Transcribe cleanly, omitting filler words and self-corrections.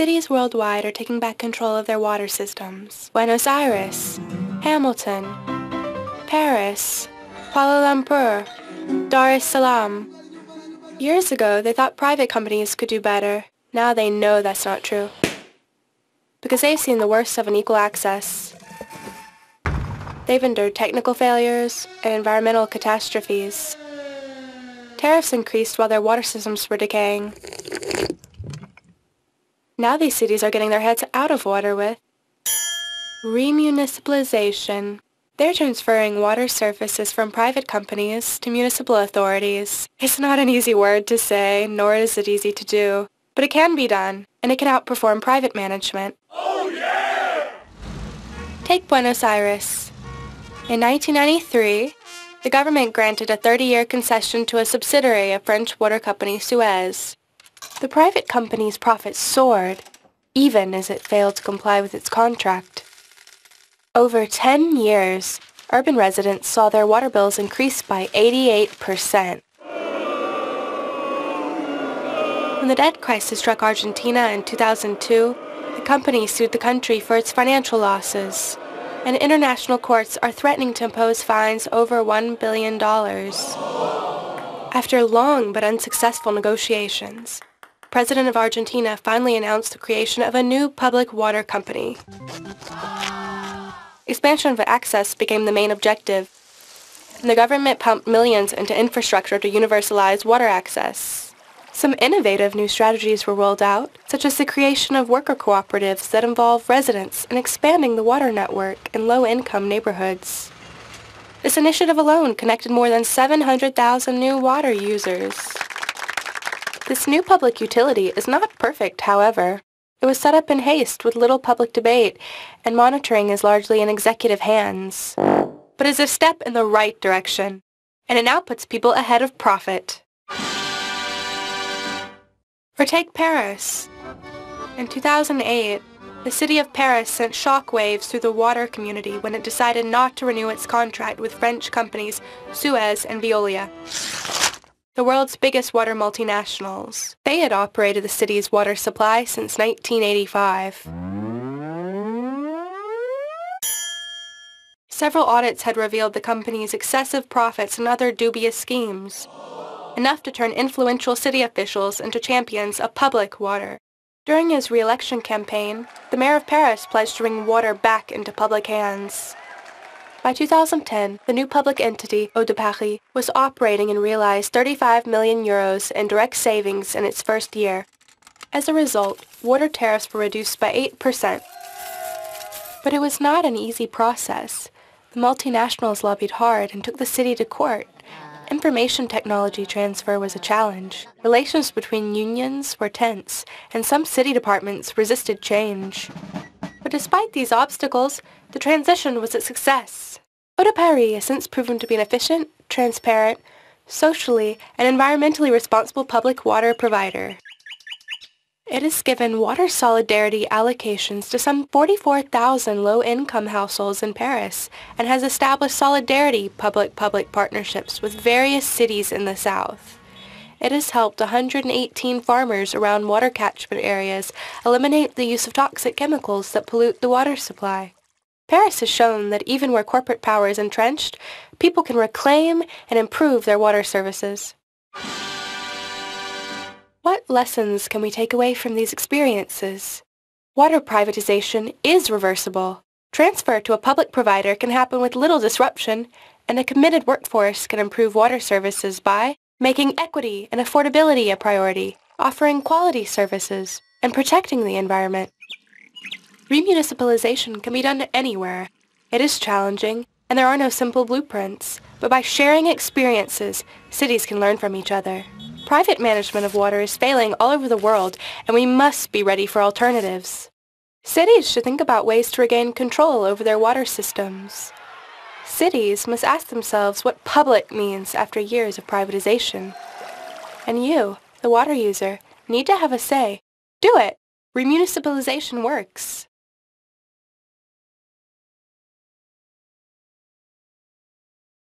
cities worldwide are taking back control of their water systems. Buenos Aires, Hamilton, Paris, Kuala Lumpur, Dar es Salaam. Years ago, they thought private companies could do better. Now they know that's not true, because they've seen the worst of unequal access. They've endured technical failures and environmental catastrophes. Tariffs increased while their water systems were decaying. Now these cities are getting their heads out of water with remunicipalization. They're transferring water services from private companies to municipal authorities. It's not an easy word to say, nor is it easy to do. But it can be done, and it can outperform private management. Oh yeah! Take Buenos Aires. In 1993, the government granted a 30-year concession to a subsidiary of French water company Suez. The private company's profits soared, even as it failed to comply with its contract. Over 10 years, urban residents saw their water bills increase by 88%. When the debt crisis struck Argentina in 2002, the company sued the country for its financial losses, and international courts are threatening to impose fines over $1 billion. After long but unsuccessful negotiations, the President of Argentina finally announced the creation of a new public water company. Expansion of access became the main objective, and the government pumped millions into infrastructure to universalize water access. Some innovative new strategies were rolled out, such as the creation of worker cooperatives that involve residents in expanding the water network in low-income neighborhoods. This initiative alone connected more than 700,000 new water users. This new public utility is not perfect, however. It was set up in haste with little public debate, and monitoring is largely in executive hands. But is a step in the right direction, and it now puts people ahead of profit. Or take Paris. In 2008, the city of Paris sent shockwaves through the water community when it decided not to renew its contract with French companies Suez and Veolia, the world's biggest water multinationals. They had operated the city's water supply since 1985. Several audits had revealed the company's excessive profits and other dubious schemes, enough to turn influential city officials into champions of public water. During his re-election campaign, the mayor of Paris pledged to bring water back into public hands. By 2010, the new public entity, Eau de Paris, was operating and realized 35 million euros in direct savings in its first year. As a result, water tariffs were reduced by 8%. But it was not an easy process. The multinationals lobbied hard and took the city to court. Information technology transfer was a challenge. Relations between unions were tense, and some city departments resisted change. But despite these obstacles, the transition was a success. Eau de Paris has since proven to be an efficient, transparent, socially, and environmentally responsible public water provider. It has given water solidarity allocations to some 44,000 low-income households in Paris and has established solidarity public-public partnerships with various cities in the south. It has helped 118 farmers around water catchment areas eliminate the use of toxic chemicals that pollute the water supply. Paris has shown that even where corporate power is entrenched, people can reclaim and improve their water services. What lessons can we take away from these experiences? Water privatization is reversible. Transfer to a public provider can happen with little disruption, and a committed workforce can improve water services by making equity and affordability a priority, offering quality services, and protecting the environment. Remunicipalization can be done anywhere. It is challenging, and there are no simple blueprints, but by sharing experiences, cities can learn from each other. Private management of water is failing all over the world, and we must be ready for alternatives. Cities should think about ways to regain control over their water systems. Cities must ask themselves what public means after years of privatization. And you, the water user, need to have a say. Do it! Remunicipalization works.